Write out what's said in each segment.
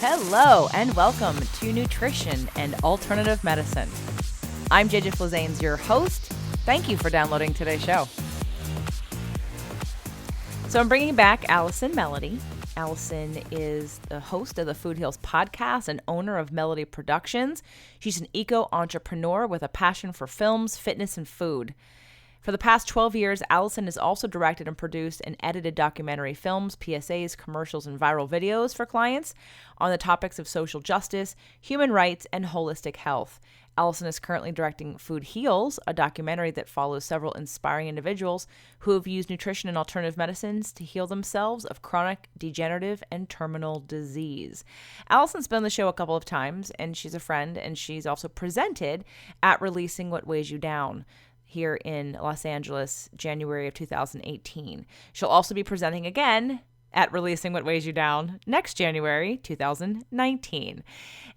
Hello and welcome to Nutrition and Alternative Medicine. I'm JJ Flazanes, your host. Thank you for downloading today's show. So I'm bringing back Allison Melody. Allison is the host of the Food Heals podcast and owner of Melody Productions. She's an eco-entrepreneur with a passion for films, fitness, and food. For the past 12 years, Allison has also directed and produced and edited documentary films, PSAs, commercials, and viral videos for clients on the topics of social justice, human rights, and holistic health. Allison is currently directing Food Heals, a documentary that follows several inspiring individuals who have used nutrition and alternative medicines to heal themselves of chronic, degenerative, and terminal disease. Allison's been on the show a couple of times, and she's a friend, and she's also presented at Releasing What Weighs You Down here in Los Angeles, January of 2018. She'll also be presenting again at Releasing What Weighs You Down next January, 2019.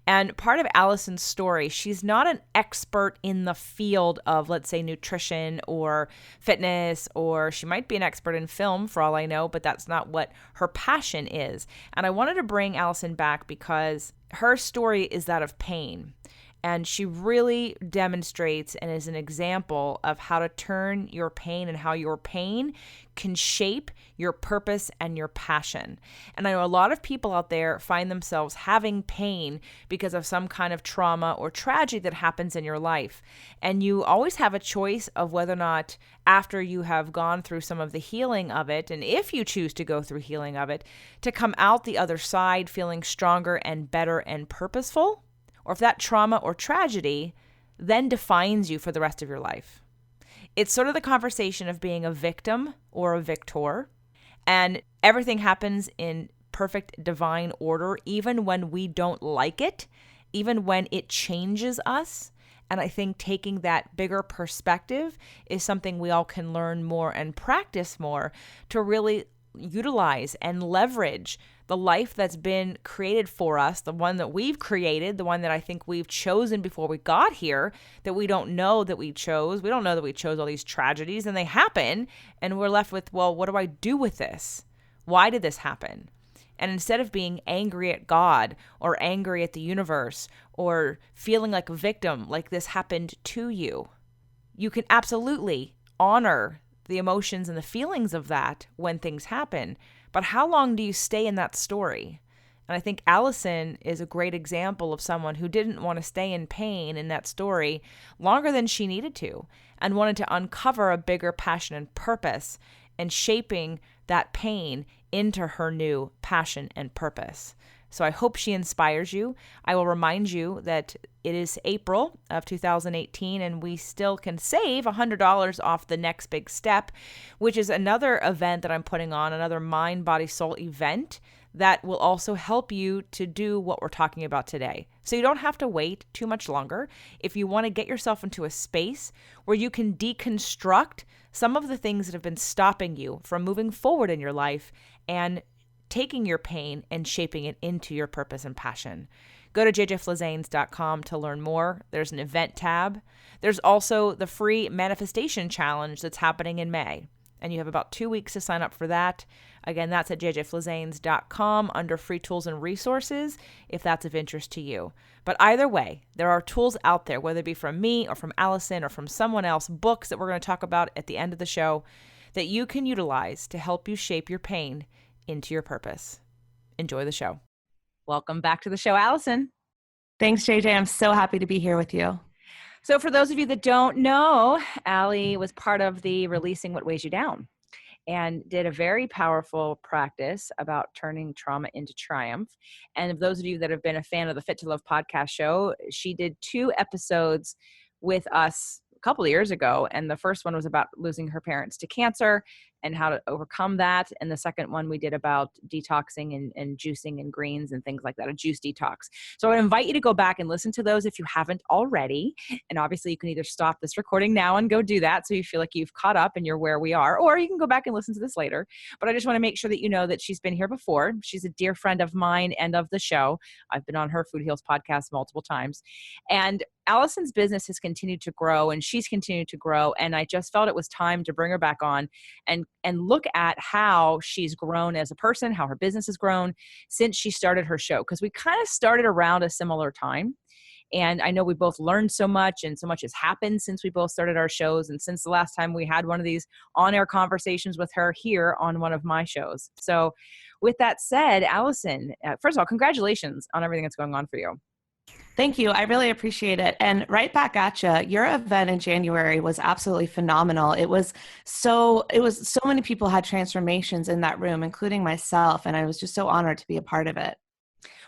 And part of Allison's story, she's not an expert in the field of, let's say, nutrition or fitness, or she might be an expert in film for all I know, but that's not what her passion is. And I wanted to bring Allison back because her story is that of pain. And she really demonstrates and is an example of how to turn your pain and how your pain can shape your purpose and your passion. And I know a lot of people out there find themselves having pain because of some kind of trauma or tragedy that happens in your life. And you always have a choice of whether or not, after you have gone through some of the healing of it, and if you choose to go through healing of it, to come out the other side feeling stronger and better and purposeful, or if that trauma or tragedy then defines you for the rest of your life. It's sort of the conversation of being a victim or a victor, and everything happens in perfect divine order, even when we don't like it, even when it changes us. And I think taking that bigger perspective is something we all can learn more and practice more to really utilize and leverage the life that's been created for us, the one that we've created, the one that I think we've chosen before we got here, that we don't know that we chose. We don't know that we chose all these tragedies, and they happen, and we're left with, well, what do I do with this? Why did this happen? And instead of being angry at God or angry at the universe or feeling like a victim, like this happened to you, you can absolutely honor the emotions and the feelings of that when things happen. But how long do you stay in that story? And I think Allison is a great example of someone who didn't want to stay in pain in that story longer than she needed to, and wanted to uncover a bigger passion and purpose, and shaping that pain into her new passion and purpose. So I hope she inspires you. I will remind you that it is April of 2018, and we still can save $100 off the Next Big Step, which is another event that I'm putting on, another mind, body, soul event that will also help you to do what we're talking about today. So you don't have to wait too much longer. If you want to get yourself into a space where you can deconstruct some of the things that have been stopping you from moving forward in your life and taking your pain and shaping it into your purpose and passion. Go to jjflazanes.com to learn more. There's an event tab. There's also the free manifestation challenge that's happening in May, and you have about 2 weeks to sign up for that. Again, that's at jjflazanes.com under free tools and resources if that's of interest to you. But either way, there are tools out there, whether it be from me or from Allison or from someone else, books that we're going to talk about at the end of the show that you can utilize to help you shape your pain into your purpose. Enjoy the show. Welcome back to the show, Allison. Thanks, JJ. I'm so happy to be here with you. So for those of you that don't know, Allie was part of the Releasing What Weighs You Down and did a very powerful practice about turning trauma into triumph. And of those of you that have been a fan of the Fit to Love podcast show, she did 2 episodes with us a couple of years ago. And the first one was about losing her parents to cancer and how to overcome that. And the second one we did about detoxing and juicing and greens and things like that, a juice detox. So I would invite you to go back and listen to those if you haven't already. And obviously you can either stop this recording now and go do that so you feel like you've caught up and you're where we are, or you can go back and listen to this later. But I just want to make sure that you know that she's been here before. She's a dear friend of mine and of the show. I've been on her Food Heals podcast multiple times. And Allison's business has continued to grow and she's continued to grow. And I just felt it was time to bring her back on and and look at how she's grown as a person, how her business has grown since she started her show. Because we kind of started around a similar time. And I know we both learned so much, and so much has happened since we both started our shows. And since the last time we had one of these on air conversations with her here on one of my shows. So, with that said, Allison, first of all, congratulations on everything that's going on for you. Thank you. I really appreciate it. And right back at you. Your event in January was absolutely phenomenal. It was so many people had transformations in that room, including myself. And I was just so honored to be a part of it.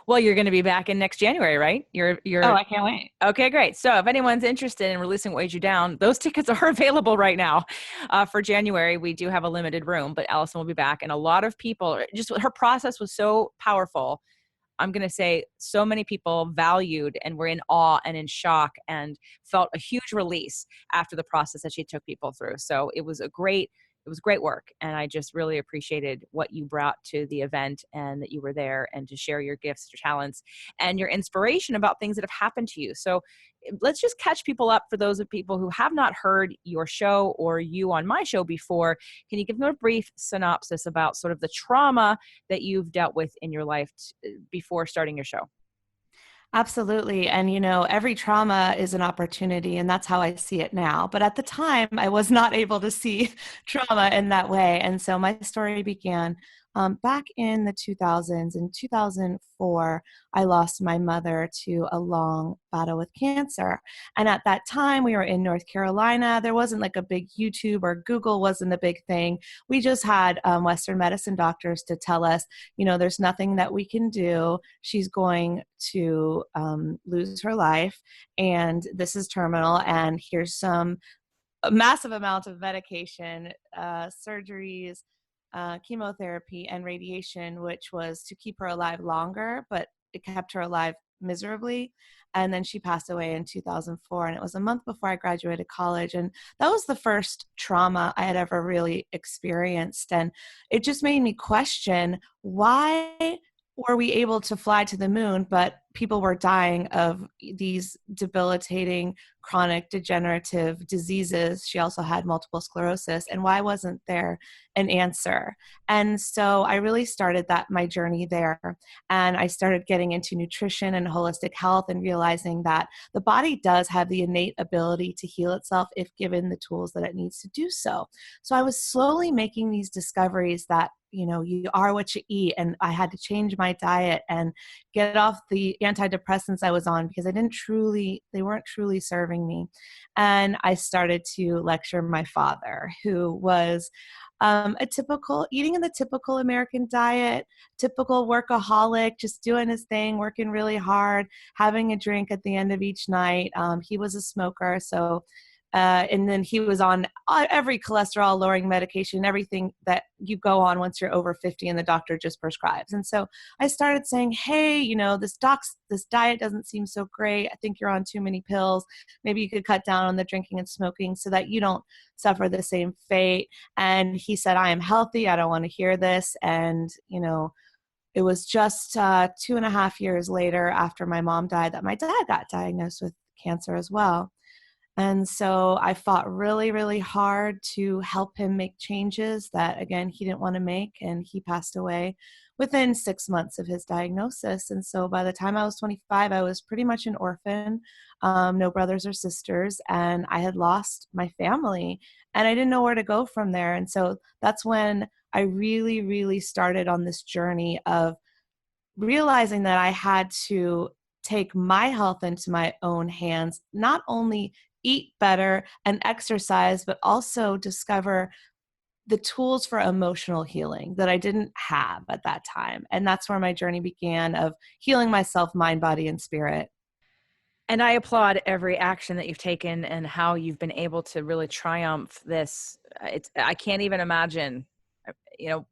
Well, you're going to be back in next January, right? Oh, I can't wait. Okay, great. So if anyone's interested in releasing What Weighed You Down, those tickets are available right now. For January, we do have a limited room, but Allison will be back. And a lot of people, just her process was so powerful. I'm going to say so many people valued and were in awe and in shock and felt a huge release after the process that she took people through. So it was great work. And I just really appreciated what you brought to the event and that you were there and to share your gifts, your talents, and your inspiration about things that have happened to you. So let's just catch people up for those of people who have not heard your show or you on my show before. Can you give them a brief synopsis about sort of the trauma that you've dealt with in your life before starting your show? Absolutely. And, every trauma is an opportunity, and that's how I see it now. But at the time, I was not able to see trauma in that way. And so my story began back in the 2000s. In 2004, I lost my mother to a long battle with cancer. And at that time, we were in North Carolina. There wasn't like a big YouTube, or Google wasn't a big thing. We just had Western medicine doctors to tell us, there's nothing that we can do. She's going to lose her life, and this is terminal, and here's some a massive amount of medication, surgeries, chemotherapy, and radiation, which was to keep her alive longer, but it kept her alive miserably. And then she passed away in 2004, and it was a month before I graduated college. And that was the first trauma I had ever really experienced. And it just made me question, why were we able to fly to the moon, but people were dying of these debilitating chronic degenerative diseases? She also had multiple sclerosis. And why wasn't there an answer? And so I really started my journey there. And I started getting into nutrition and holistic health, and realizing that the body does have the innate ability to heal itself if given the tools that it needs to do so. So I was slowly making these discoveries that you are what you eat. And I had to change my diet and get off the antidepressants I was on, because they weren't truly serving me. And I started to lecture my father, who was eating in the typical American diet, typical workaholic, just doing his thing, working really hard, having a drink at the end of each night. He was a smoker, so and then he was on every cholesterol lowering medication, everything that you go on once you're over 50 and the doctor just prescribes. And so I started saying, hey, this diet doesn't seem so great. I think you're on too many pills. Maybe you could cut down on the drinking and smoking so that you don't suffer the same fate. And he said, I am healthy. I don't want to hear this. And, it was just 2.5 years later, after my mom died, that my dad got diagnosed with cancer as well. And so I fought really, really hard to help him make changes that, again, he didn't want to make. And he passed away within 6 months of his diagnosis. And so by the time I was 25, I was pretty much an orphan, no brothers or sisters, and I had lost my family, and I didn't know where to go from there. And so that's when I really, really started on this journey of realizing that I had to take my health into my own hands, not only eat better and exercise, but also discover the tools for emotional healing that I didn't have at that time. And that's where my journey began, of healing myself, mind, body, and spirit. And I applaud every action that you've taken and how you've been able to really triumph this. I can't even imagine.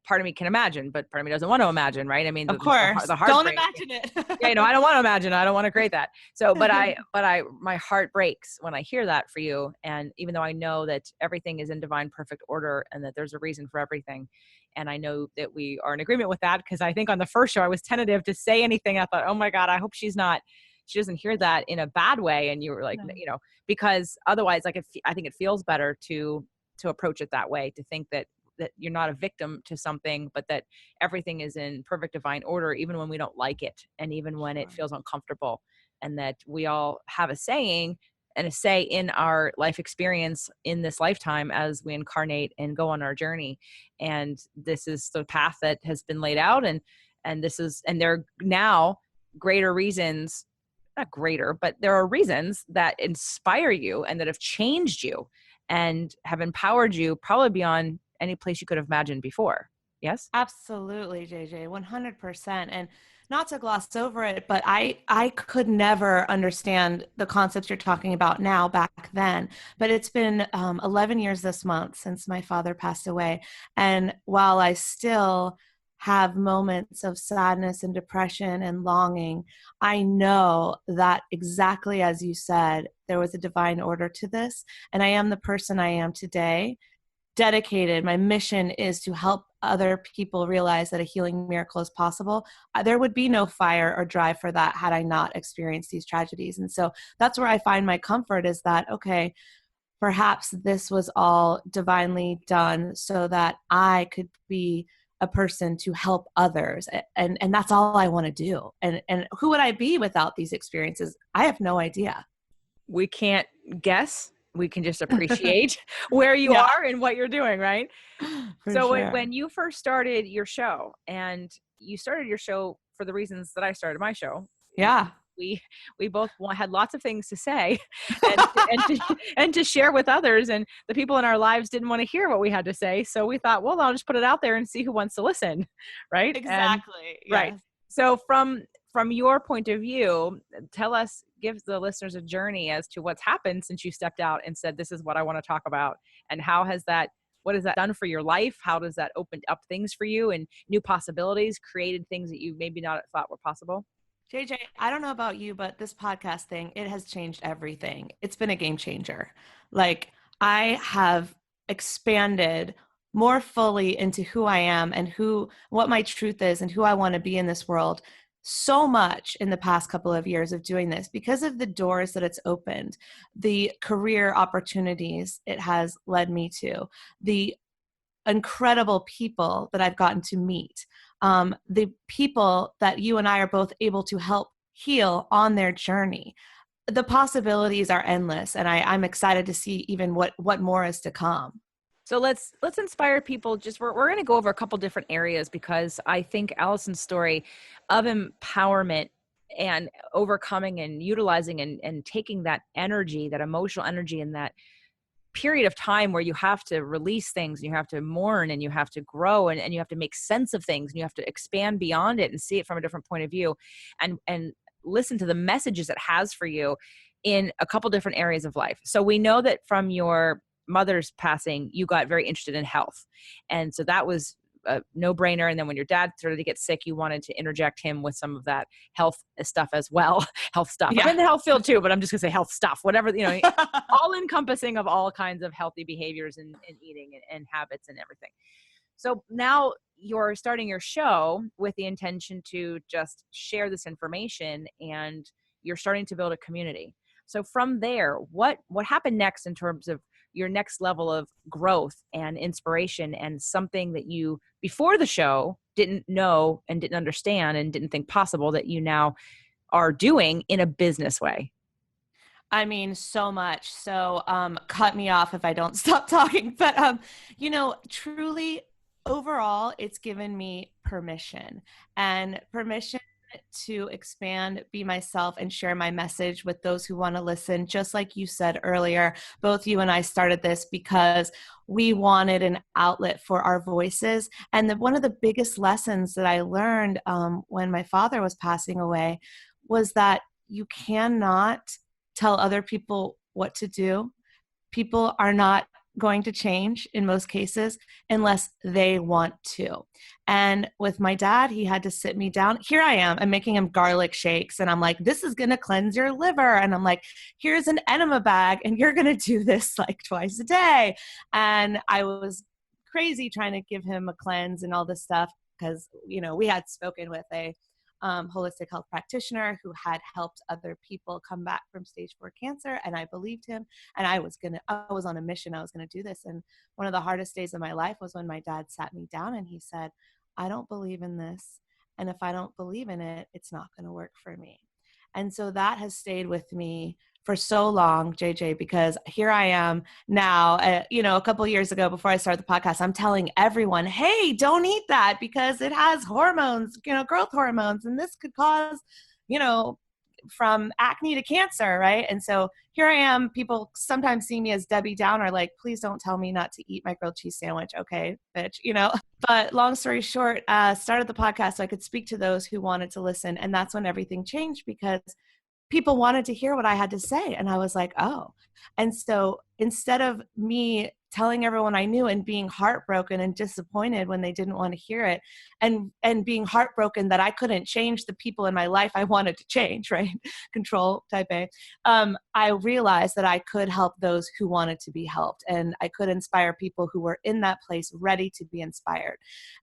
Part of me can imagine, but part of me doesn't want to imagine, right? I mean, Of course, the don't heartbreak. imagine it. Yeah, I don't want to imagine. I don't want to create that. So, my heart breaks when I hear that for you. And even though I know that everything is in divine perfect order and that there's a reason for everything. And I know that we are in agreement with that, because I think on the first show I was tentative to say anything. I thought, oh my God, I hope she doesn't hear that in a bad way. And you were like, because otherwise, I think it feels better to approach it that way, to think that that you're not a victim to something, but that everything is in perfect divine order, even when we don't like it, and even when it Sure. feels uncomfortable, and that we all have a saying and a say in our life experience in this lifetime as we incarnate and go on our journey. And this is the path that has been laid out. And there are now greater reasons, not greater, but there are reasons that inspire you and that have changed you and have empowered you probably beyond any place you could have imagined before. Yes? Absolutely, JJ, 100%. And not to gloss over it, but I could never understand the concepts you're talking about now back then. But it's been 11 years this month since my father passed away. And while I still have moments of sadness and depression and longing, I know that exactly as you said, there was a divine order to this. And I am the person I am today, dedicated. My mission is to help other people realize that a healing miracle is possible. There would be no fire or drive for that had I not experienced these tragedies. And so that's where I find my comfort, is that, okay, perhaps this was all divinely done so that I could be a person to help others. And that's all I want to do. And who would I be without these experiences? I have no idea. We can't guess. We can just appreciate where you Yeah, are and what you're doing, right? for So sure. when you first started your show, and you started your show for the reasons that I started my show, Yeah. we both had lots of things to say and to share with others, and the people in our lives didn't want to hear what we had to say, so we thought, well, I'll just put it out there and see who wants to listen, right? And Exactly. right. Yes. So from your point of view, give the listeners a journey as to what's happened since you stepped out and said, this is what I want to talk about. And what has that done for your life? How does that open up things for you and new possibilities, created things that you maybe not thought were possible? JJ, I don't know about you, but this podcast thing, it has changed everything. It's been a game changer. Like, I have expanded more fully into who I am and what my truth is and who I want to be in this world so much in the past couple of years of doing this, because of the doors that it's opened, the career opportunities it has led me to, the incredible people that I've gotten to meet, the people that you and I are both able to help heal on their journey. The possibilities are endless, and I'm excited to see even what more is to come. So let's inspire people. Just we're going to go over a couple different areas, because I think Allison's story of empowerment and overcoming and utilizing and taking that energy, that emotional energy, and that period of time where you have to release things, and you have to mourn, and you have to grow, and you have to make sense of things, and you have to expand beyond it and see it from a different point of view, and listen to the messages it has for you in a couple different areas of life. So we know that from your mother's passing, you got very interested in health. And so that was a no-brainer. And then when your dad started to get sick, you wanted to interject him with some of that health stuff as well. Health stuff. I'm Yeah. in the health field too, but I'm just gonna say health stuff, whatever, all encompassing of all kinds of healthy behaviors and eating and habits and everything. So now you're starting your show with the intention to just share this information, and you're starting to build a community. So from there, what happened next in terms of your next level of growth and inspiration, and something that you before the show didn't know and didn't understand and didn't think possible that you now are doing in a business way? I mean, so much. So, cut me off if I don't stop talking. But, truly, overall, it's given me permission to expand, be myself, and share my message with those who want to listen. Just like you said earlier, both you and I started this because we wanted an outlet for our voices. And one of the biggest lessons that I learned when my father was passing away was that you cannot tell other people what to do. People are not going to change in most cases unless they want to. And with my dad, he had to sit me down. Here I am, I'm making him garlic shakes. And I'm like, this is going to cleanse your liver. And I'm like, here's an enema bag, and you're going to do this like twice a day. And I was crazy trying to give him a cleanse and all this stuff because, we had spoken with a holistic health practitioner who had helped other people come back from stage 4 cancer. And I believed him, and I was on a mission. I was going to do this. And one of the hardest days of my life was when my dad sat me down and he said, I don't believe in this. And if I don't believe in it, it's not going to work for me. And so that has stayed with me for so long, JJ, because here I am now, a couple of years ago before I started the podcast, I'm telling everyone, hey, don't eat that because it has hormones, growth hormones, and this could cause, from acne to cancer, right? And so here I am, people sometimes see me as Debbie Downer, like, please don't tell me not to eat my grilled cheese sandwich. Okay, bitch, But long story short, started the podcast so I could speak to those who wanted to listen. And that's when everything changed because people wanted to hear what I had to say. And I was like, oh. And so instead of me telling everyone I knew and being heartbroken and disappointed when they didn't want to hear it, and being heartbroken that I couldn't change the people in my life I wanted to change, right? Control type A. I realized that I could help those who wanted to be helped, and I could inspire people who were in that place ready to be inspired.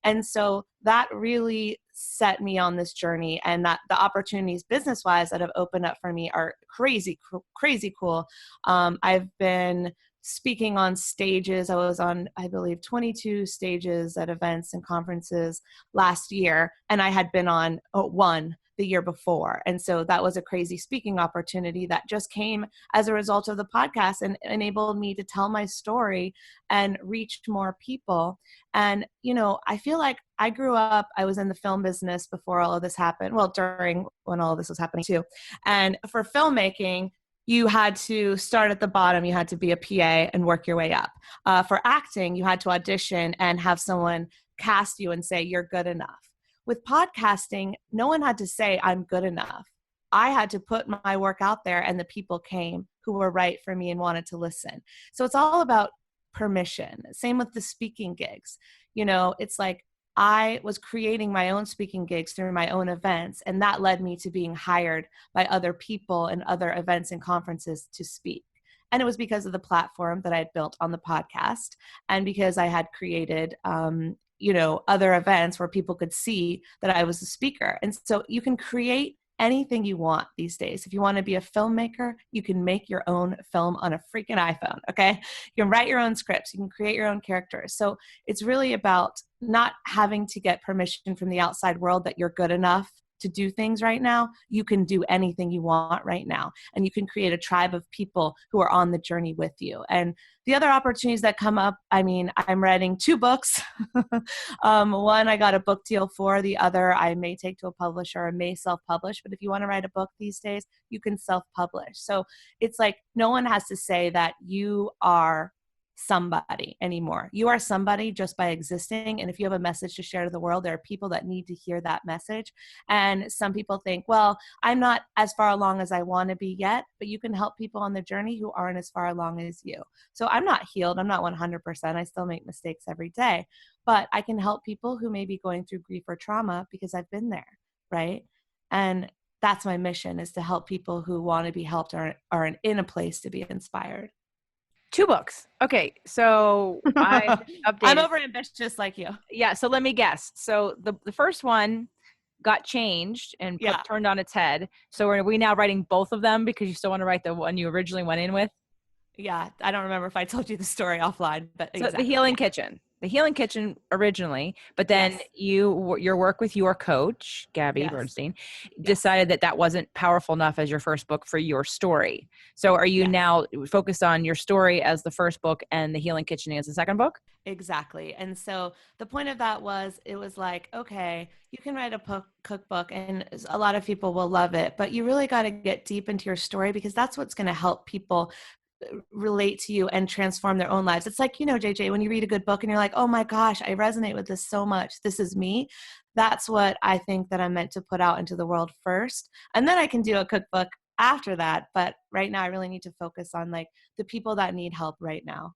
And so that really set me on this journey, and that the opportunities business-wise that have opened up for me are crazy, crazy cool. I've been speaking on stages. I was on, I believe, 22 stages at events and conferences last year, and I had been on one the year before. And so that was a crazy speaking opportunity that just came as a result of the podcast and enabled me to tell my story and reach more people. And, I feel like I grew up, I was in the film business before all of this happened. Well, during when all of this was happening too. And for filmmaking, you had to start at the bottom. You had to be a PA and work your way up. For acting, you had to audition and have someone cast you and say, you're good enough. With podcasting, no one had to say, I'm good enough. I had to put my work out there, and the people came who were right for me and wanted to listen. So it's all about permission. Same with the speaking gigs. It's like I was creating my own speaking gigs through my own events, and that led me to being hired by other people and other events and conferences to speak. And it was because of the platform that I had built on the podcast, and because I had created, other events where people could see that I was a speaker. And so you can create anything you want these days. If you want to be a filmmaker, you can make your own film on a freaking iPhone, okay? You can write your own scripts. You can create your own characters. So it's really about not having to get permission from the outside world that you're good enough to do things right now. You can do anything you want right now. And you can create a tribe of people who are on the journey with you. And the other opportunities that come up, I'm writing 2 books. One I got a book deal for. The other I may take to a publisher or may self-publish. But if you want to write a book these days, you can self-publish. So it's like no one has to say that you are somebody anymore. You are somebody just by existing. And if you have a message to share to the world, there are people that need to hear that message. And some people think, well, I'm not as far along as I want to be yet, but you can help people on the journey who aren't as far along as you. So I'm not healed. I'm not 100%. I still make mistakes every day, but I can help people who may be going through grief or trauma because I've been there, right? And that's my mission, is to help people who want to be helped or are in a place to be inspired. 2 books. Okay, so I updated. I'm over ambitious like you. Yeah, so let me guess. So the first one got changed and turned on its head. So are we now writing both of them because you still want to write the one you originally went in with? Yeah, I don't remember if I told you the story offline, but so exactly. The Healing Kitchen originally, but then your work with your coach, Gabby Bernstein, decided that wasn't powerful enough as your first book for your story. So are you now focused on your story as the first book and the Healing Kitchen as the second book? Exactly. And so the point of that was, it was like, okay, you can write a cookbook and a lot of people will love it, but you really got to get deep into your story, because that's what's going to help people relate to you and transform their own lives. It's like, JJ, when you read a good book and you're like, oh my gosh, I resonate with this so much. This is me. That's what I think that I'm meant to put out into the world first. And then I can do a cookbook after that. But right now I really need to focus on like the people that need help right now.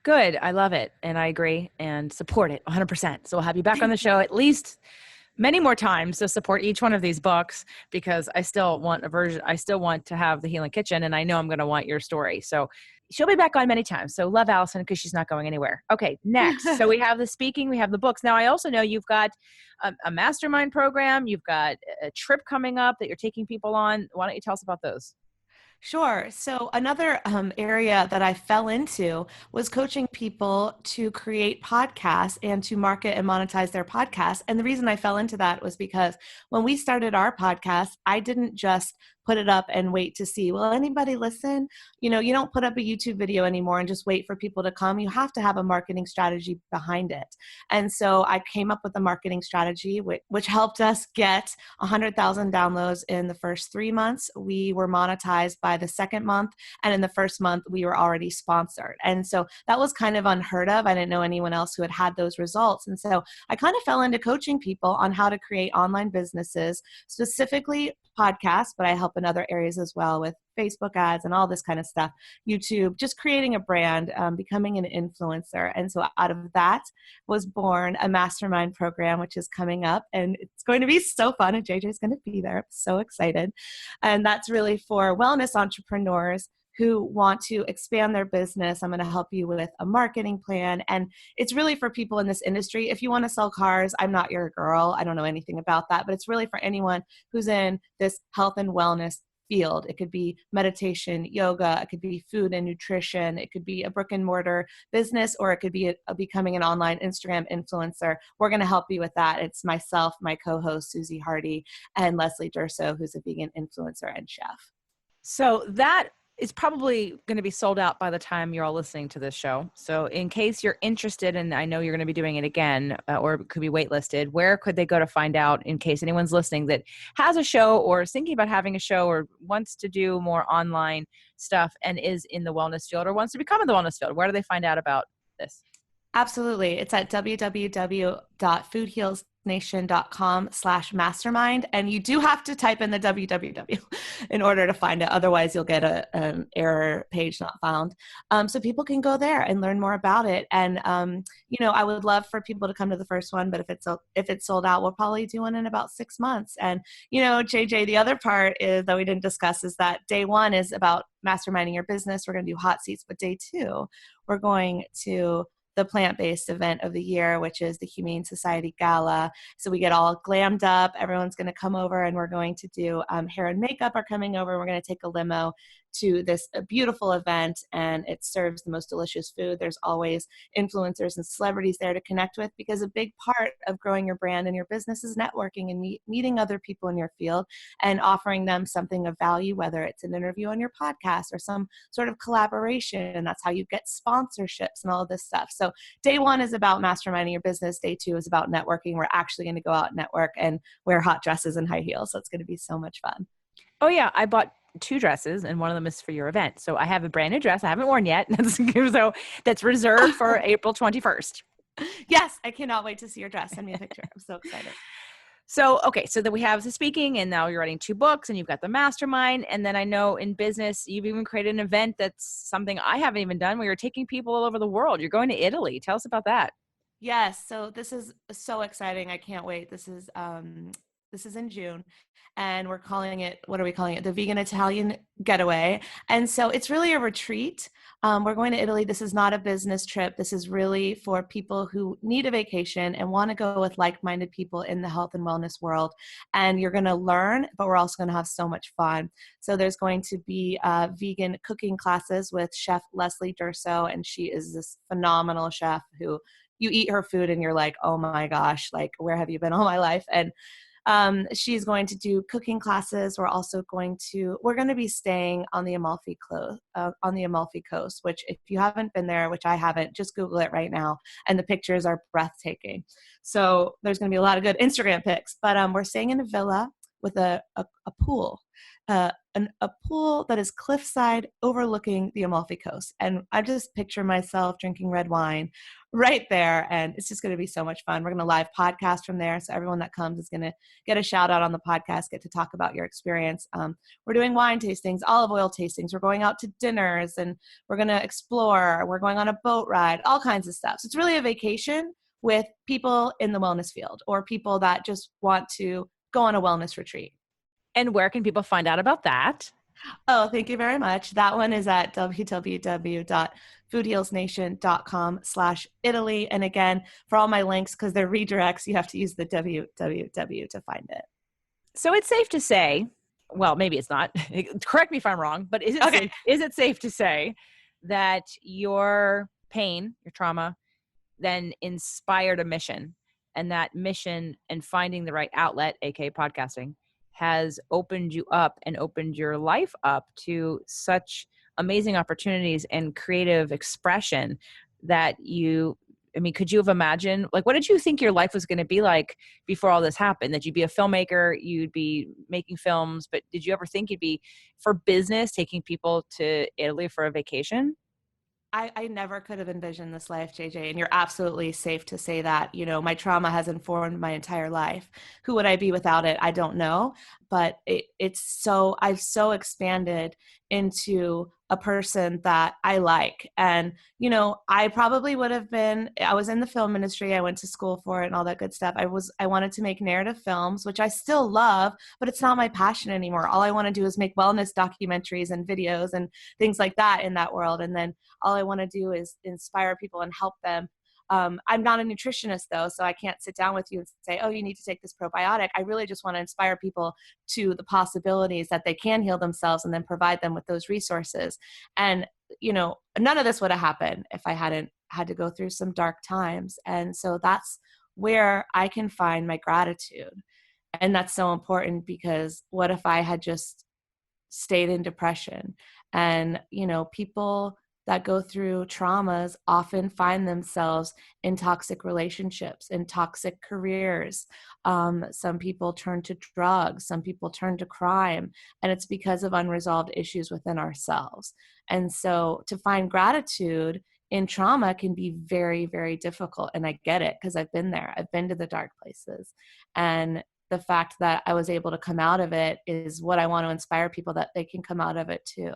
Good. I love it. And I agree and support it 100%. So we'll have you back on the show at least many more times to support each one of these books, because I still want to have the Healing Kitchen, and I know I'm going to want your story. So she'll be back on many times. So love Allison because she's not going anywhere. Okay, next. So we have the speaking, we have the books. Now I also know you've got a mastermind program. You've got a trip coming up that you're taking people on. Why don't you tell us about those? Sure. So another area that I fell into was coaching people to create podcasts and to market and monetize their podcasts. And the reason I fell into that was because when we started our podcast, I didn't just put it up and wait to see, will anybody listen? You don't put up a YouTube video anymore and just wait for people to come. You have to have a marketing strategy behind it. And so I came up with a marketing strategy, which helped us get 100,000 downloads in the first 3 months. We were monetized by the second month. And in the first month, we were already sponsored. And so that was kind of unheard of. I didn't know anyone else who had had those results. And so I kind of fell into coaching people on how to create online businesses, specifically podcasts, but I help in other areas as well with Facebook ads and all this kind of stuff, YouTube, just creating a brand, becoming an influencer. And so out of that was born a mastermind program, which is coming up, and it's going to be so fun. And JJ's going to be there. I'm so excited. And that's really for wellness entrepreneurs who want to expand their business. I'm going to help you with a marketing plan. And it's really for people in this industry. If you want to sell cars, I'm not your girl. I don't know anything about that, but it's really for anyone who's in this health and wellness field. It could be meditation, yoga, it could be food and nutrition, it could be a brick and mortar business, or it could be becoming an online Instagram influencer. We're going to help you with that. It's myself, my co-host Susie Hardy, and Leslie Durso, who's a vegan influencer and chef. So that is probably going to be sold out by the time you're all listening to this show. So in case you're interested, and I know you're going to be doing it again, or it could be waitlisted, where could they go to find out, in case anyone's listening that has a show or is thinking about having a show or wants to do more online stuff and is in the wellness field or wants to become in the wellness field? Where do they find out about this? Absolutely. It's at www.foodhealsnation.com/mastermind. And you do have to type in the www in order to find it. Otherwise, you'll get an error page not found. So people can go there and learn more about it. And, I would love for people to come to the first one, but if it's sold out, we'll probably do one in about 6 months. And, JJ, the other part is that we didn't discuss is that day one is about masterminding your business. We're going to do hot seats, but day two, we're going to the plant-based event of the year, which is the Humane Society Gala. So we get all glammed up. Everyone's going to come over, and we're going to do hair and makeup are coming over. We're going to take a limo to this beautiful event, and it serves the most delicious food. There's always influencers and celebrities there to connect with, because a big part of growing your brand and your business is networking and meeting other people in your field and offering them something of value, whether it's an interview on your podcast or some sort of collaboration. And that's how you get sponsorships and all of this stuff. So day one is about masterminding your business. Day two is about networking. We're actually going to go out and network and wear hot dresses and high heels. So it's going to be so much fun. Oh yeah, I bought 2 dresses, and one of them is for your event. So I have a brand new dress I haven't worn yet. So that's reserved for April 21st. Yes, I cannot wait to see your dress. Send me a picture. I'm so excited. So, okay, so then we have the speaking, and now you're writing 2 books, and you've got the mastermind. And then I know in business, you've even created an event that's something I haven't even done, where you're taking people all over the world. You're going to Italy. Tell us about that. Yes, so this is so exciting. I can't wait. This is in June, and we're calling it, what are we calling it? The Vegan Italian Getaway. And so it's really a retreat. We're going to Italy. This is not a business trip. This is really for people who need a vacation and want to go with like-minded people in the health and wellness world. And you're going to learn, but we're also going to have so much fun. So there's going to be vegan cooking classes with Chef Leslie Durso, and she is this phenomenal chef who you eat her food and you're like, oh my gosh, like, where have you been all my life? And she's going to do cooking classes. We're going to be staying on the Amalfi Coast, which if you haven't been there, which I haven't, just Google it right now. And the pictures are breathtaking. So there's going to be a lot of good Instagram pics, but we're staying in a villa with a pool, a pool that is cliffside overlooking the Amalfi Coast. And I just picture myself drinking red wine right there. And it's just going to be so much fun. We're going to live podcast from there. So everyone that comes is going to get a shout out on the podcast, get to talk about your experience. We're doing wine tastings, olive oil tastings. We're going out to dinners, and we're going to explore. We're going on a boat ride, all kinds of stuff. So it's really a vacation with people in the wellness field, or people that just want to go on a wellness retreat. And where can people find out about that? Oh, thank you very much. That one is at www.foodhealsnation.com/Italy. And again, for all my links, because they're redirects, you have to use the www to find it. So it's safe to say, well, maybe it's not. Correct me if I'm wrong, but Okay. is it safe to say that your pain, your trauma, then inspired a mission, and that mission and finding the right outlet, aka podcasting, has opened you up and opened your life up to such amazing opportunities and creative expression that you, I mean, could you have imagined, like, what did you think your life was going to be like before all this happened? That you'd be a filmmaker, you'd be making films, but did you ever think you'd be for business taking people to Italy for a vacation? I never could have envisioned this life, JJ, and you're absolutely safe to say that. You know, my trauma has informed my entire life. Who would I be without it? I don't know, but I've so expanded into a person that I like. And, you know, I probably would have been, I was in the film industry, I went to school for it and all that good stuff. I wanted to make narrative films, which I still love, but it's not my passion anymore. All I want to do is make wellness documentaries and videos and things like that in that world. And then all I want to do is inspire people and help them. I'm not a nutritionist though, so I can't sit down with you and say, oh, you need to take this probiotic. I really just want to inspire people to the possibilities that they can heal themselves and then provide them with those resources. And, you know, none of this would have happened if I hadn't had to go through some dark times. And so that's where I can find my gratitude. And that's so important, because what if I had just stayed in depression? And, you know, people that go through traumas often find themselves in toxic relationships, in toxic careers. Some people turn to drugs, some people turn to crime, and it's because of unresolved issues within ourselves. And so to find gratitude in trauma can be very, very difficult. And I get it, because I've been there. I've been to the dark places. And the fact that I was able to come out of it is what I want to inspire people, that they can come out of it too.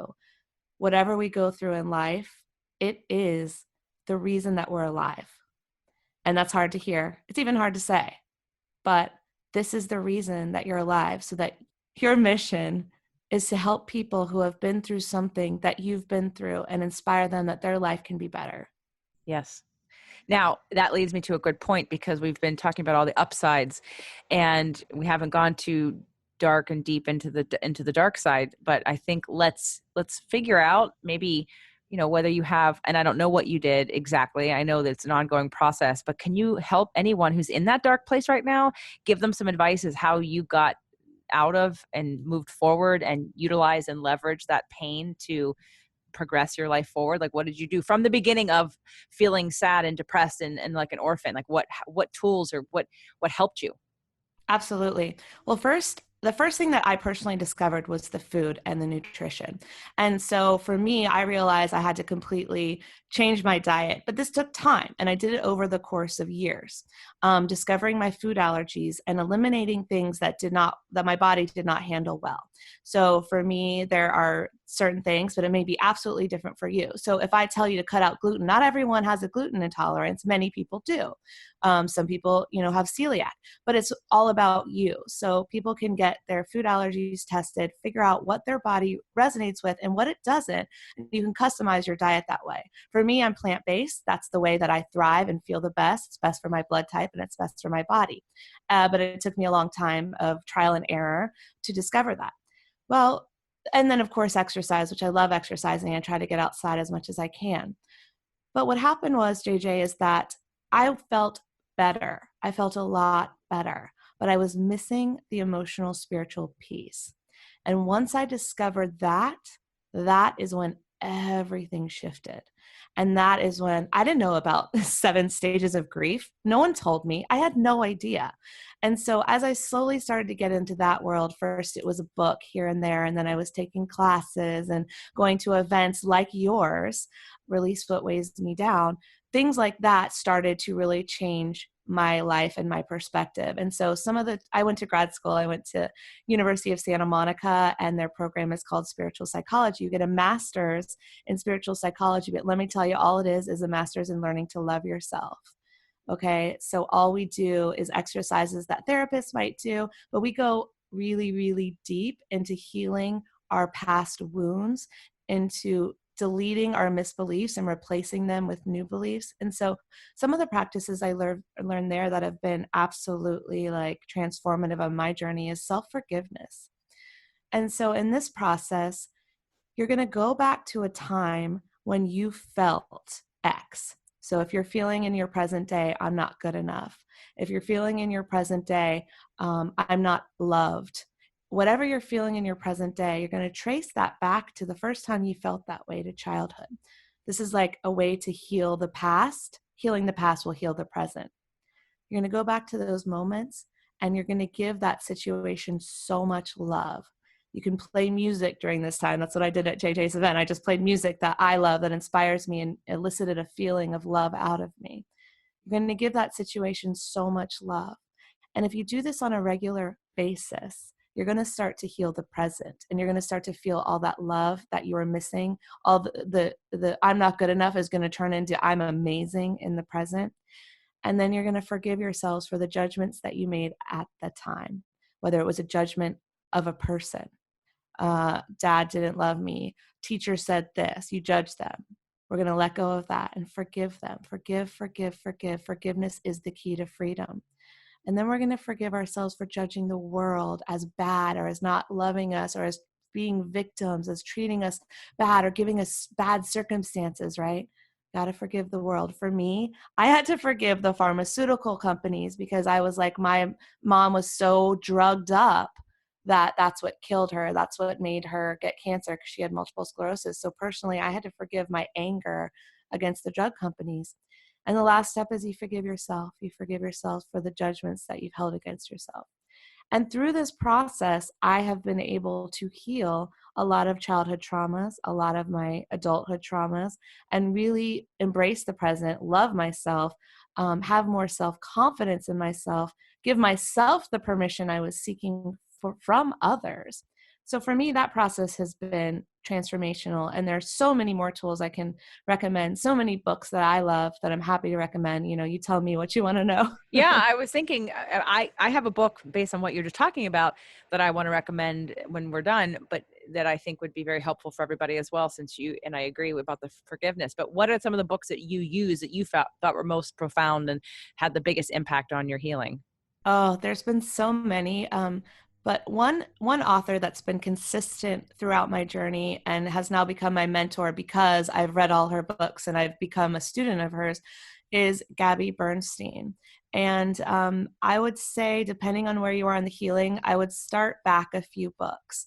Whatever we go through in life, it is the reason that we're alive. And that's hard to hear. It's even hard to say, but this is the reason that you're alive, so that your mission is to help people who have been through something that you've been through and inspire them that their life can be better. Yes. Now, that leads me to a good point, because we've been talking about all the upsides and we haven't gone too dark and deep into the dark side, but I think let's figure out, maybe, you know, whether you have, and I don't know what you did exactly. I know that it's an ongoing process, but can you help anyone who's in that dark place right now, give them some advice as how you got out of and moved forward and utilize and leverage that pain to progress your life forward? Like, what did you do from the beginning of feeling sad and depressed and like an orphan? Like, what tools or what helped you? Absolutely. Well, the first thing that I personally discovered was the food and the nutrition. And so for me, I realized I had to completely change my diet, but this took time. And I did it over the course of years, discovering my food allergies and eliminating things that my body did not handle well. So for me, there are certain things, but it may be absolutely different for you. So if I tell you to cut out gluten, not everyone has a gluten intolerance. Many people do. Some people, you know, have celiac, but it's all about you. So people can get their food allergies tested, figure out what their body resonates with and what it doesn't. You can customize your diet that way. For me, I'm plant-based. That's the way that I thrive and feel the best. It's best for my blood type and it's best for my body. But it took me a long time of trial and error to discover that. Well, and then of course exercise, which I love exercising and try to get outside as much as I can. But what happened was, JJ, is that I felt better. I felt a lot better, but I was missing the emotional, spiritual piece. And once I discovered that, that is when everything shifted. And that is when I didn't know about 7 stages of grief. No one told me. I had no idea. And so as I slowly started to get into that world, first it was a book here and there, and then I was taking classes and going to events like yours, Release What Weighs Me Down. Things like that started to really change my life and my perspective. And so I went to grad school, I went to University of Santa Monica, and their program is called spiritual psychology. You get a master's in spiritual psychology, but let me tell you, all it is a master's in learning to love yourself. Okay. So all we do is exercises that therapists might do, but we go really, really deep into healing our past wounds into deleting our misbeliefs and replacing them with new beliefs. And so some of the practices I learned there that have been absolutely like transformative on my journey is self-forgiveness. And so in this process, you're going to go back to a time when you felt X. So if you're feeling in your present day, I'm not good enough. If you're feeling in your present day, I'm not loved. Whatever you're feeling in your present day, you're going to trace that back to the first time you felt that way, to childhood. This is like a way to heal the past. Healing the past will heal the present. You're going to go back to those moments and you're going to give that situation so much love. You can play music during this time. That's what I did at JJ's event. I just played music that I love, that inspires me and elicited a feeling of love out of me. You're going to give that situation so much love. And if you do this on a regular basis, you're going to start to heal the present, and you're going to start to feel all that love that you are missing. All the I'm not good enough is going to turn into I'm amazing in the present. And then you're going to forgive yourselves for the judgments that you made at the time, whether it was a judgment of a person. Dad didn't love me. Teacher said this. You judge them. We're going to let go of that and forgive them. Forgive, forgive, forgive. Forgiveness is the key to freedom. And then we're going to forgive ourselves for judging the world as bad, or as not loving us, or as being victims, as treating us bad, or giving us bad circumstances, right? Got to forgive the world. For me, I had to forgive the pharmaceutical companies because I was like, my mom was so drugged up that that's what killed her. That's what made her get cancer, because she had multiple sclerosis. So personally, I had to forgive my anger against the drug companies. And the last step is you forgive yourself. You forgive yourself for the judgments that you've held against yourself. And through this process, I have been able to heal a lot of childhood traumas, a lot of my adulthood traumas, and really embrace the present, love myself, have more self-confidence in myself, give myself the permission I was seeking from others. So for me, that process has been transformational. And there's so many more tools I can recommend, so many books that I love that I'm happy to recommend. You know, you tell me what you want to know. Yeah, I was thinking, I have a book based on what you're just talking about that I want to recommend when we're done, but that I think would be very helpful for everybody as well, since you and I agree about the forgiveness. But what are some of the books that you use that you thought were most profound and had the biggest impact on your healing? Oh, there's been so many. But one author that's been consistent throughout my journey and has now become my mentor because I've read all her books and I've become a student of hers is Gabby Bernstein. And I would say, depending on where you are in the healing, I would start back a few books.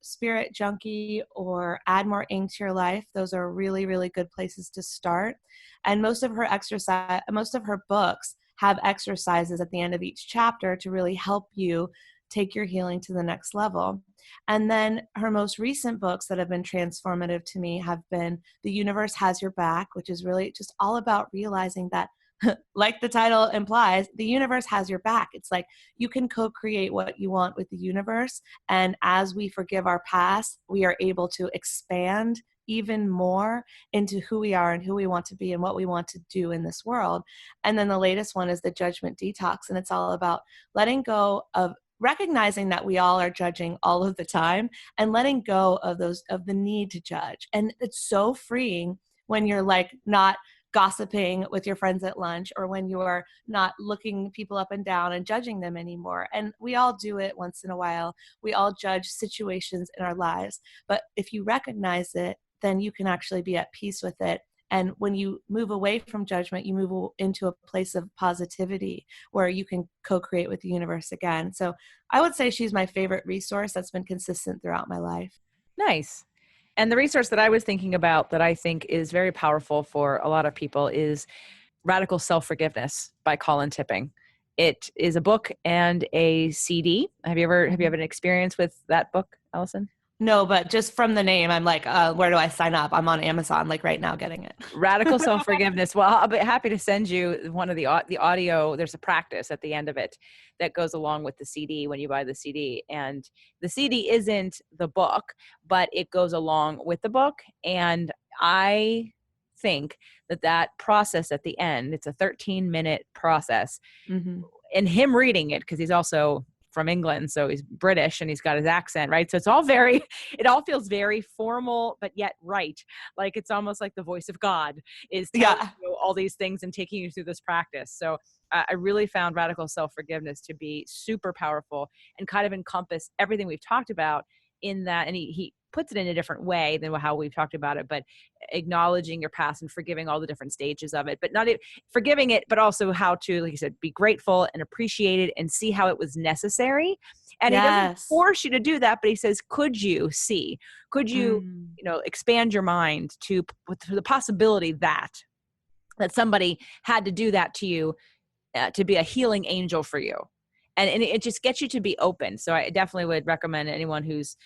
Spirit Junkie or Add More Ink to Your Life. Those are really, really good places to start. And most of her books have exercises at the end of each chapter to really help you take your healing to the next level. And then her most recent books that have been transformative to me have been The Universe Has Your Back, which is really just all about realizing that, like the title implies, the universe has your back. It's like you can co-create what you want with the universe. And as we forgive our past, we are able to expand even more into who we are and who we want to be and what we want to do in this world. And then the latest one is The Judgment Detox. And it's all about letting go of recognizing that we all are judging all of the time and letting go of the need to judge. And it's so freeing when you're like not gossiping with your friends at lunch, or when you are not looking people up and down and judging them anymore. And we all do it once in a while. We all judge situations in our lives. But if you recognize it, then you can actually be at peace with it. And when you move away from judgment, you move into a place of positivity where you can co-create with the universe again. So I would say she's my favorite resource that's been consistent throughout my life. Nice. And the resource that I was thinking about that I think is very powerful for a lot of people is Radical Self-Forgiveness by Colin Tipping. It is a book and a CD. Have you ever had an experience with that book, Allison? No, but just from the name, I'm like, where do I sign up? I'm on Amazon, like right now, getting it. Radical Self-Forgiveness. Well, I'll be happy to send you one of the audio. There's a practice at the end of it that goes along with the CD when you buy the CD. And the CD isn't the book, but it goes along with the book. And I think that process at the end, it's a 13-minute process. Mm-hmm. And him reading it, because he's also from England, so he's British and he's got his accent, right? So it's all very, it all feels very formal, but yet right. Like it's almost like the voice of God is telling Yeah. you all these things and taking you through this practice. So I really found radical self-forgiveness to be super powerful and kind of encompass everything we've talked about in that. And he puts it in a different way than how we've talked about it, but acknowledging your past and forgiving all the different stages of it, but not forgiving it, but also how to, like you said, be grateful and appreciate it and see how it was necessary. And he doesn't Yes. force you to do that, but he says, could you see, could you, Mm. expand your mind to the possibility that somebody had to do that to you, to be a healing angel for you. And it just gets you to be open. So I definitely would recommend anyone who's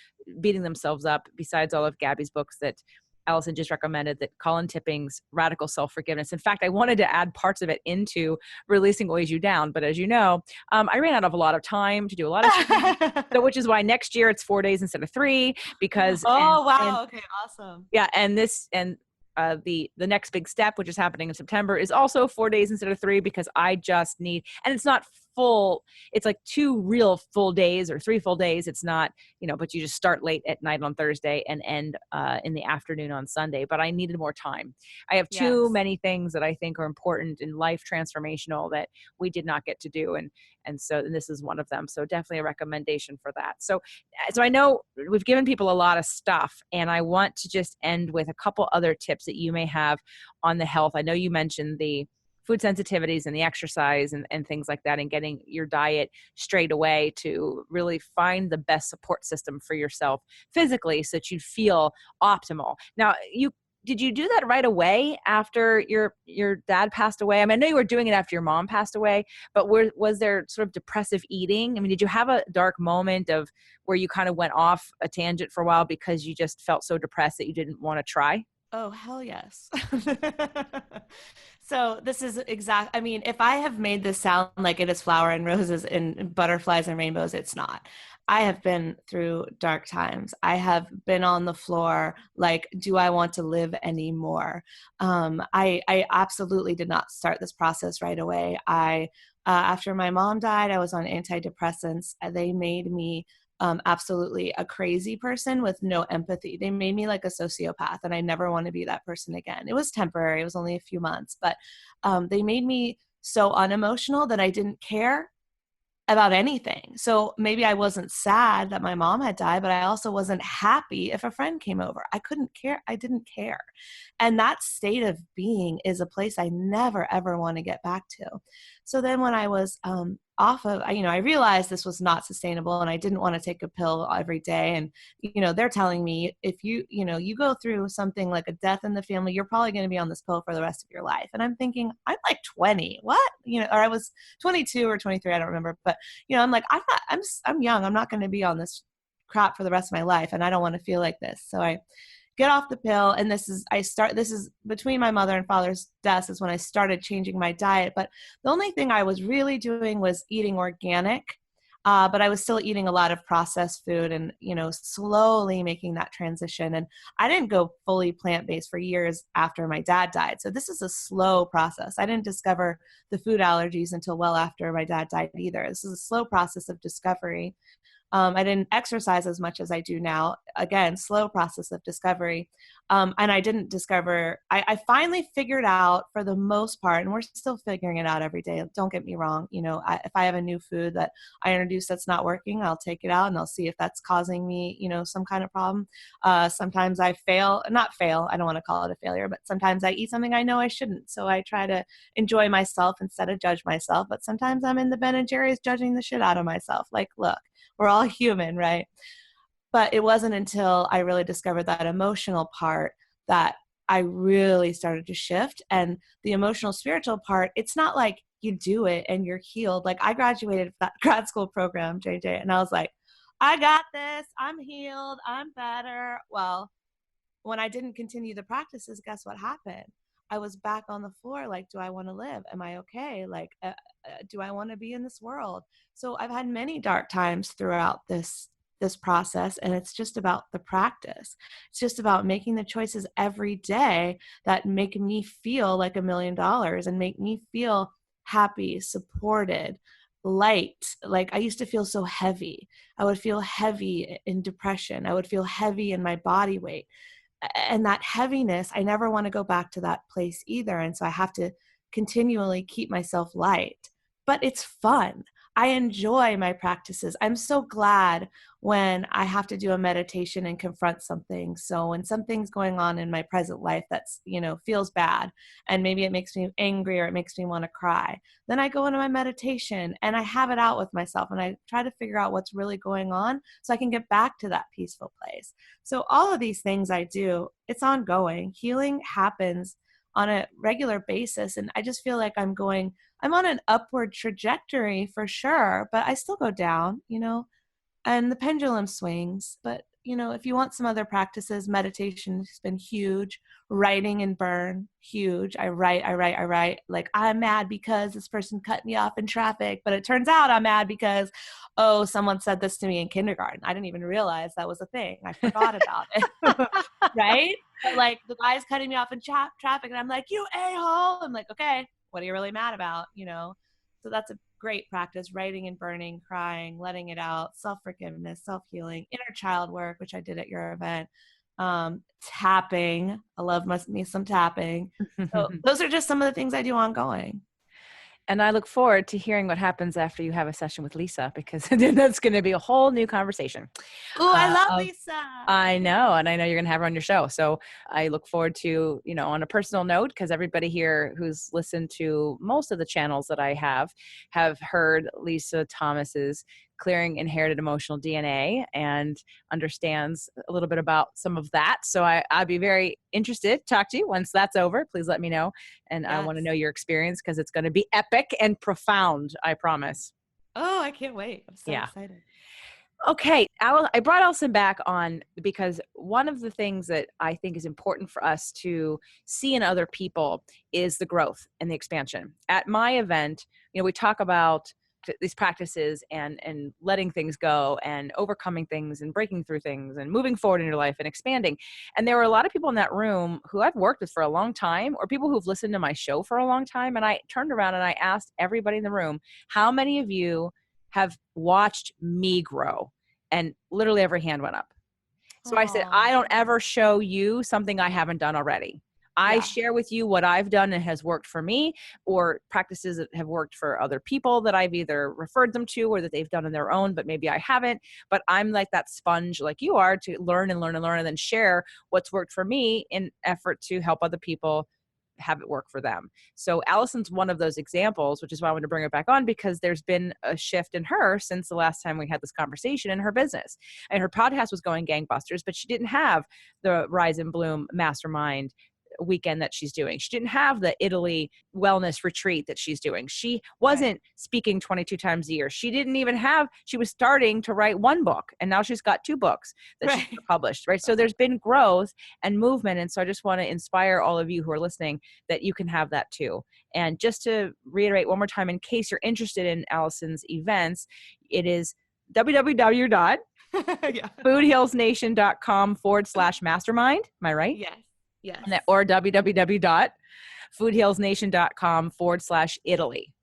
beating themselves up, besides all of Gabby's books that Allison just recommended, that Colin Tipping's Radical Self-Forgiveness. In fact, I wanted to add parts of it into Releasing Weighs You Down, but as you know, I ran out of a lot of time to do a lot of training. So, which is why next year it's 4 days instead of 3, because, Oh, and wow. Okay. Awesome. yeah, and the next big step, which is happening in September, is also 4 days instead of 3, because I just need, and it's not full, it's like 2 real full days or 3 full days. It's not, but you just start late at night on Thursday and end in the afternoon on Sunday. But I needed more time. I have too Yes. many things that I think are important in life, transformational, that we did not get to do, and this is one of them. So definitely a recommendation for that. So I know we've given people a lot of stuff, and I want to just end with a couple other tips that you may have on the health. I know you mentioned the food sensitivities and the exercise and things like that, and getting your diet straight away to really find the best support system for yourself physically so that you feel optimal. Now, did you do that right away after your dad passed away? I mean, I know you were doing it after your mom passed away, but was there sort of depressive eating? I mean, did you have a dark moment of where you kind of went off a tangent for a while because you just felt so depressed that you didn't want to try? Oh, hell yes. So this is I mean, if I have made this sound like it is flower and roses and butterflies and rainbows, it's not. I have been through dark times. I have been on the floor like, do I want to live anymore? I absolutely did not start this process right away. After my mom died, I was on antidepressants. They made me absolutely a crazy person with no empathy. They made me like a sociopath, and I never want to be that person again. It was temporary. It was only a few months, but they made me so unemotional that I didn't care about anything. So maybe I wasn't sad that my mom had died, but I also wasn't happy if a friend came over. I couldn't care. I didn't care. And that state of being is a place I never, ever want to get back to. So then when I was off of, I realized this was not sustainable, and I didn't want to take a pill every day. And, they're telling me, if you go through something like a death in the family, you're probably going to be on this pill for the rest of your life. And I'm thinking, I'm like 20, what? Or I was 22 or 23, I don't remember. But, I'm like, I'm young. I'm not going to be on this crap for the rest of my life. And I don't want to feel like this. So I get off the pill, and this is between my mother and father's deaths is when I started changing my diet. But the only thing I was really doing was eating organic, but I was still eating a lot of processed food, and slowly making that transition. And I didn't go fully plant-based for years after my dad died, so this is a slow process. I didn't discover the food allergies until well after my dad died either. This is a slow process of discovery. I didn't exercise as much as I do now. Again, slow process of discovery. And I didn't discover, I finally figured out for the most part, and we're still figuring it out every day. Don't get me wrong. If I have a new food that I introduce that's not working, I'll take it out and I'll see if that's causing me, some kind of problem. Sometimes I not fail. I don't want to call it a failure, but sometimes I eat something I know I shouldn't. So I try to enjoy myself instead of judge myself. But sometimes I'm in the Ben and Jerry's judging the shit out of myself. Like, look, we're all human, right? But it wasn't until I really discovered that emotional part that I really started to shift. And the emotional spiritual part, it's not like you do it and you're healed. Like, I graduated from that grad school program, JJ, and I was like, I got this. I'm healed. I'm better. Well, when I didn't continue the practices, guess what happened? I was back on the floor. Like, do I want to live? Am I okay? Like, do I want to be in this world? So I've had many dark times throughout this process, and it's just about the practice. It's just about making the choices every day that make me feel like $1 million and make me feel happy, supported, light. Like I used to feel so heavy. I would feel heavy in depression. I would feel heavy in my body weight. And that heaviness, I never want to go back to that place either. And so I have to continually keep myself light. But it's fun. I enjoy my practices. I'm so glad when I have to do a meditation and confront something. So when something's going on in my present life that's, feels bad, and maybe it makes me angry or it makes me want to cry, then I go into my meditation and I have it out with myself and I try to figure out what's really going on so I can get back to that peaceful place. So all of these things I do, it's ongoing. Healing happens on a regular basis. And I just feel like I'm on an upward trajectory for sure, but I still go down, and the pendulum swings. But, if you want some other practices, meditation has been huge. Writing and burn, huge. I write. Like, I'm mad because this person cut me off in traffic, but it turns out I'm mad because, oh, someone said this to me in kindergarten. I didn't even realize that was a thing. I forgot about it. Right? But like the guy's cutting me off in traffic and I'm like, you a-hole. I'm like, okay, what are you really mad about? So that's a great practice: writing and burning, crying, letting it out, self-forgiveness, self-healing, inner child work, which I did at your event, tapping. I love me some tapping. So those are just some of the things I do ongoing. And I look forward to hearing what happens after you have a session with Lisa, because then that's going to be a whole new conversation. Oh, I love Lisa. I know. And I know you're going to have her on your show. So I look forward to, on a personal note, because everybody here who's listened to most of the channels that I have heard Lisa Thomas's Clearing Inherited Emotional DNA and understands a little bit about some of that. So I'd be very interested to talk to you once that's over. Please let me know. And I want to know your experience, because it's going to be epic and profound, I promise. Oh, I can't wait. I'm so excited. Okay, I brought Allison back on because one of the things that I think is important for us to see in other people is the growth and the expansion. At my event, we talk about these practices and letting things go and overcoming things and breaking through things and moving forward in your life and expanding. And there were a lot of people in that room who I've worked with for a long time, or people who've listened to my show for a long time. And I turned around and I asked everybody in the room, how many of you have watched me grow? And literally every hand went up. So I said, I don't ever show you something I haven't done already. I share with you what I've done and has worked for me, or practices that have worked for other people that I've either referred them to or that they've done on their own, but maybe I haven't. But I'm like that sponge like you are, to learn and learn and learn, and then share what's worked for me in effort to help other people have it work for them. So Allison's one of those examples, which is why I wanted to bring her back on, because there's been a shift in her since the last time we had this conversation in her business. And her podcast was going gangbusters, but she didn't have the Rise and Bloom mastermind weekend that she's doing. She didn't have the Italy wellness retreat that she's doing. She wasn't speaking 22 times a year. She was starting to write one book, and now she's got 2 books that she's published, right? So there's been growth and movement. And so I just want to inspire all of you who are listening that you can have that too. And just to reiterate one more time, in case you're interested in Allison's events, it is www.foodhealsnation.com/mastermind. Am I right? Yes. Yes. Or www.foodhealsnation.com/Italy.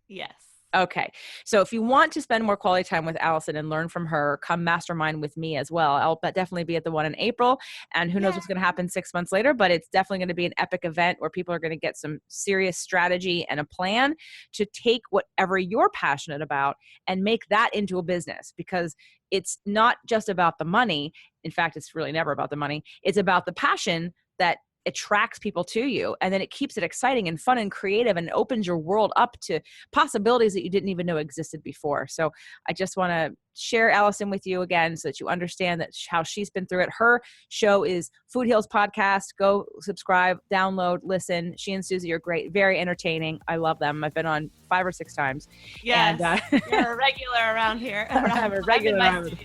Yes. Okay. So if you want to spend more quality time with Allison and learn from her, come mastermind with me as well. I'll definitely be at the one in April, and who knows what's going to happen 6 months later, but it's definitely going to be an epic event where people are going to get some serious strategy and a plan to take whatever you're passionate about and make that into a business, because it's not just about the money. In fact, it's really never about the money. It's about the passion that attracts people to you, and then it keeps it exciting and fun and creative and opens your world up to possibilities that you didn't even know existed before. So I just want to share Allison with you again so that you understand that how she's been through it. Her show is Food Heals Podcast. Go subscribe, download, listen. She and Susie are great, very entertaining. I love them. I've been on 5 or 6 times. Yes, and, you're a regular around here. I'm a regular around.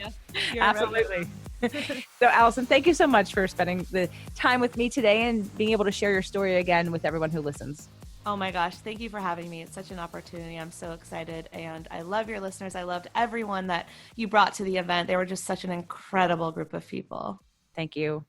Absolutely. So Allison, thank you so much for spending the time with me today and being able to share your story again with everyone who listens. Oh my gosh, thank you for having me. It's such an opportunity. I'm so excited, and I love your listeners. I loved everyone that you brought to the event. They were just such an incredible group of people. Thank you.